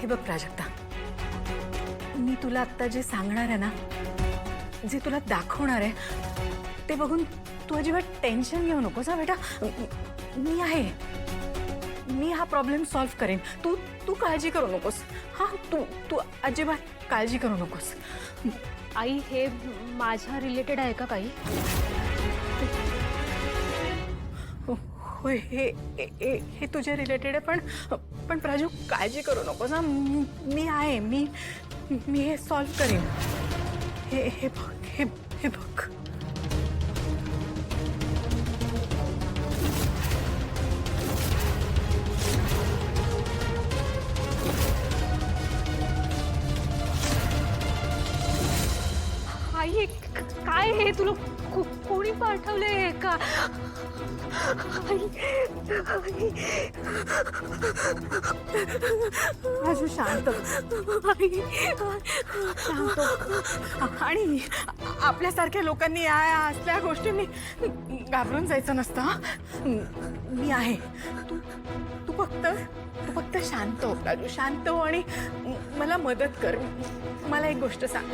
बघ प्राजक्ता, मी तुला आत्ता जे सांगणार आहे ना, जे तुला दाखवणार आहे ते बघून तू अजिबात टेन्शन घेऊ नकोस हा बेटा. मी आहे, मी हा प्रॉब्लेम सॉल्व्ह करेन. तू तू काळजी करू नकोस. हा, तू तू अजिबात काळजी करू नकोस. आई, हे माझ्या रिलेटेड आहे का काही? होय, हे तुझ्या रिलेटेड आहे. पण प्राजू, काळजी करू नकोस ना. मी आहे, मी हे सॉल्व्ह करेन. हे बघ, हे बघ. आई, काय हे? तुला कोणी पाठवलंय का? राजू, शांत शांत. आणि आपल्यासारख्या लोकांनी या असल्या गोष्टींनी घाबरून जायचं नसतं. मी आहे. तू फक्त शांत हो राजू, शांत हो आणि मला मदत कर. मला एक गोष्ट सांग,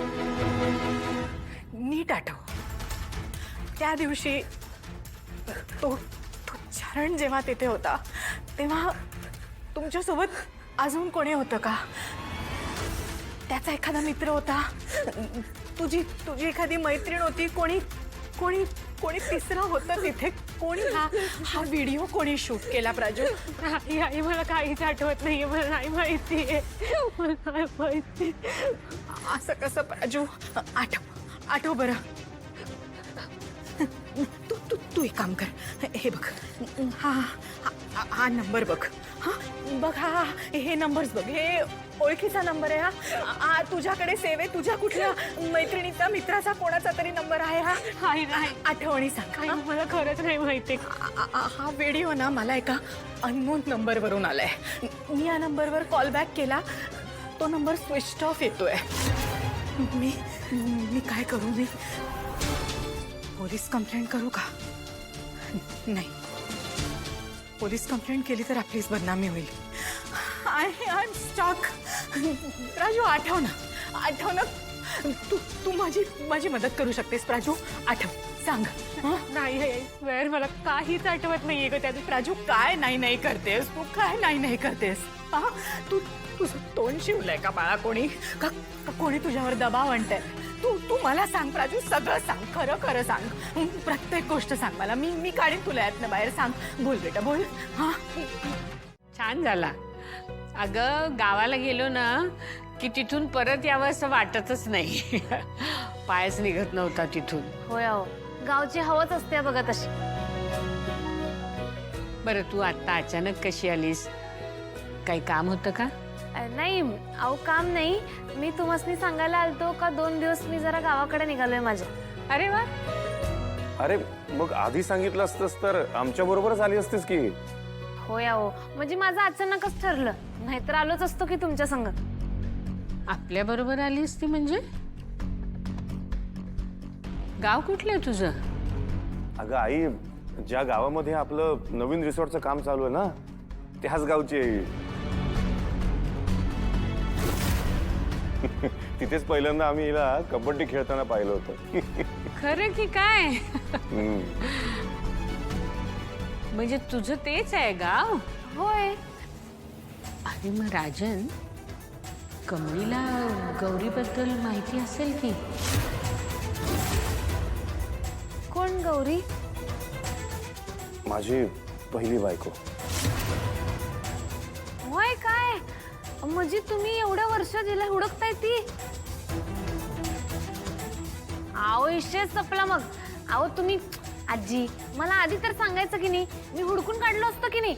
नीट आठव त्या दिवशी तो चरण जेव्हा तिथे होता तेव्हा तुमच्यासोबत अजून कोणी होतं का? त्याचा एखादा मित्र होता, तुझी एखादी मैत्रीण होती, कोणी तिसरं होतं तिथे? कोणी हा व्हिडिओ कोणी शूट केला प्राजू? आई, मला काहीच आठवत नाहीये. मला नाही माहिती. मला नाही माहिती. असं कसं प्राजू? आठव बरं. तू एक काम कर, हे बघ, हा नंबर बघ. हा बघ, हे नंबर्स बघ. हे ओळखीचा नंबर आहे. हा तुझ्याकडे सेव आहे. तुझ्या कुठल्या मैत्रिणीचा, मित्राचा, कोणाचा तरी नंबर आहे. हा नाही. आठवणी सांग. मला खरंच नाही माहिती. हा व्हिडिओ ना मला एका अननोन नंबरवरून आलाय. मी या नंबरवर कॉल बॅक केला, तो नंबर स्विच ऑफ येतोय. मी काय करू? मी पोलीस कंप्लेंट करू का? नाही, पोलीस कंप्लेंट केली तर आपलीच बदनामी होईल. I am stuck. राजू, आठव ना. तू माझी मदत करू शकतेस प्राजू. आठव, सांग. नाही वेळ, मला काहीच आठवत नाहीये ग. त्या राजू, काय नाही करतेस तू? काय नाही करतेस? तू तुझं तोंड शिवलंय का बाळा कोणी? का कोणी तुझ्यावर दबाव आणतंय? तू मला सांग प्राजू, सगळं सांग. खरं सांग. प्रत्येक गोष्ट सांग मला. मी काढीन तुला यातनं बाहेर. सांग, बोल बेटा, बोल. छान झाला अगं. गावाला गेलो ना की तिथून परत यावं असं वाटतच नाही. पायच निघत नव्हता तिथून. होय अहो, गावची हवाच असते बघा तशी. बरं, तू आता अचानक कशी आलीस? काही काम होतं का? नाही अहो, काम नाही. मी तुम्हाला सांगायला आलतो का 2 दिवस मी जरा गावाकडे निघालोय माझ्या. अरे वा. अरे मग आधी सांगितलं असतंस तर आमच्या बरोबरच आली असतीस की. होय अहो, म्हणजे माझं अचानकच ठरलं. नाहीतर आलोच असतो की तुमच्या संग. आपल्या बरोबर आलीस ती म्हणजे? गाव कुठलं तुझं? अगं आई, ज्या गावामध्ये आपलं नवीन रिसॉर्टचं काम चालू आहे ना, त्याच गावची आहे. तिथेच पहिल्यांदा आम्ही हिला कबड्डी खेळताना पाहिलं होतं. खरं की काय? म्हणजे तुझं तेच आहे गाव? होय. अरे मग राजन, कमळीला गौरीबद्दल माहिती असेल की? कोण गौरी? माझी पहिली बायको. होय काय? म्हणजे तुम्ही एवढ्या वर्ष जिला हुडकताय ती? आओ, विषय संपला मग. आओ तुम्ही, आजी मला आधी तर सांगायचं की नाही, मी हुडकून काढलं असतं की नाही.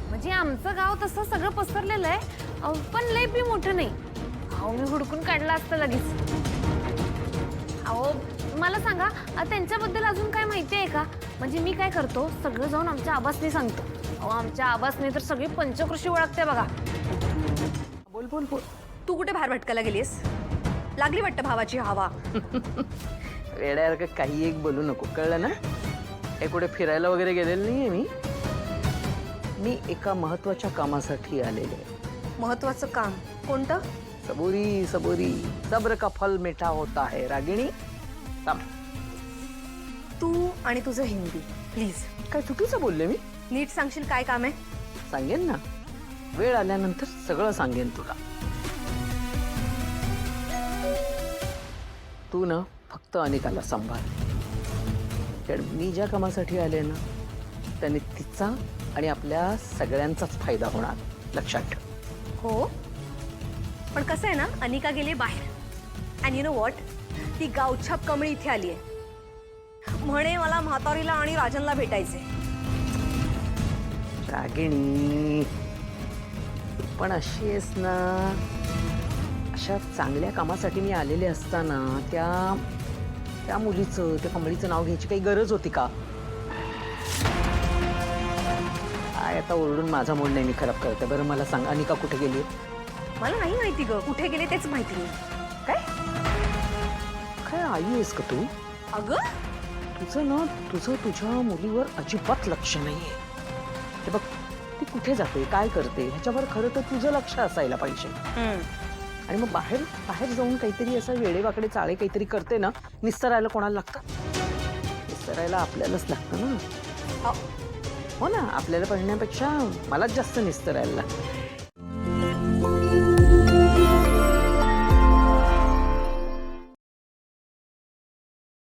म्हणजे आमचं गाव तसं सगळं पसरलेलं आहे, पण लय बी मोठं नाही. आओ, मी हुडकून काढलं असतं लगेच. आओ मला सांगा, त्यांच्याबद्दल अजून काय माहिती आहे का? म्हणजे मी काय करतो, सगळं जाऊन आमच्या आबासनी सांगतो. अहो, आमच्या आबासने तर सगळी पंचकृषी ओळखते बघा. बोल. तू कुठे बाहेर भटकायला गेलीस? लागली वाटतं भावाची हवा. वेड्यासारखं काही एक बोलू नको, कळलं ना? हे कुठे फिरायला वगैरे गेलेलं नाहीये मी. एका महत्वाच्या कामासाठी आलेले आहे. महत्वाचं काम कोणतं? सबुरी सबुरी सब्र का फल मीठा होता है रागिणी. थांब. तू आणि तुझं हिंदी प्लीज काय चुकीचं बोलले मी? नीट सांगशील काय काम आहे? सांगेन ना, वेळ आल्यानंतर सगळं सांगेन तुला. तू ना फक्त अनिकाला सांभाळ. कारण मी ज्या कामासाठी आले ना त्याने तिचा आणि आपल्या सगळ्यांचाच फायदा होणार, लक्षात ठेव. हो, पण कसं आहे ना, अनिका गेली बाहेर अँड यू नो व्हॉट, ती गावछाप कमळी इथे आली आहे. म्हणे मला म्हातारीला आणि राजनला भेटायचे. रागिणी तू पण अशी आहेस ना. अशा चांगल्या कामासाठी मी आलेले असताना त्या मुलीचं, त्या कमळीचं नाव घ्यायची काही गरज होती का? काय आता ओरडून माझा मूड नेहमी खराब करते. बरं मला सांग, अनिका कुठे गेली? मला नाही माहिती ग, कुठे गेले तेच माहिती नाही. काय काय आई आहेस का तू? अगं तुझं ना तुझ्या मुलीवर अजिबात लक्ष नाहीये. हे बघ, ती कुठे जाते, काय करते ह्याच्यावर खरं तर तुझं लक्ष असायला पाहिजे. आणि मग बाहेर जाऊन काहीतरी असं वेडेवाकडे चाळे काहीतरी करते ना, निस्तरायला कोणाला लागतं? निस्तरायला आपल्यालाच लागतं ना. हो ना, आपल्याला पडण्यापेक्षा मलाच जास्त निस्तरायला लागतं.